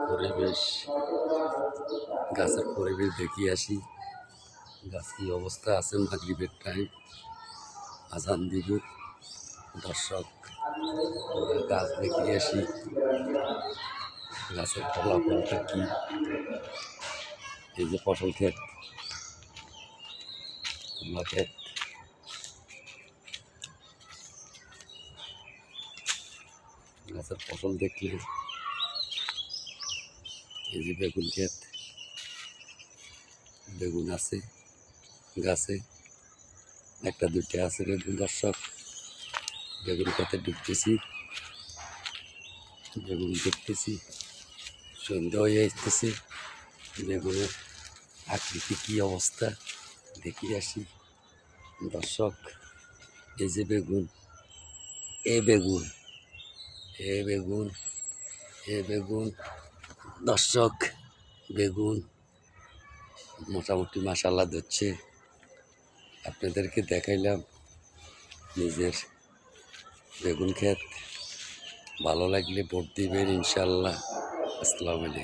পরিবেশ, গাছের পরিবেশ দেখিয়ে আসি। গাছ কি অবস্থা আছে, মাগরিবের টাইম, আজান দিব। দর্শক, গাছ দেখিয়ে আসি, গাছের ফলাফলটা কি। এই যে ফসল ক্ষেত, কমলা ক্ষেত, গাছের ফসল দেখলে। এই যে বেগুন ক্ষেত, বেগুন আছে গাছে, একটা দুইটা আছে বেগুন। দর্শক, বেগুন ক্ষেতে ঢুকতেছি, বেগুন দেখতেছি, সন্ধ্যা হয়ে আসতেছে। বেগুনের আকৃতি কি অবস্থা দেখিয়ে আসি। দর্শক, এই যে বেগুন, এ বেগুন, এ বেগুন, এ বেগুন। দর্শক, বেগুন মোটামুটি মাশাআল্লাহ ধরছে। আপনাদেরকে দেখাইলাম নিজের বেগুন ক্ষেত। ভালো লাগলে ভোট দিবেন ইনশাআল্লাহ। আসসালামু আলাইকুম।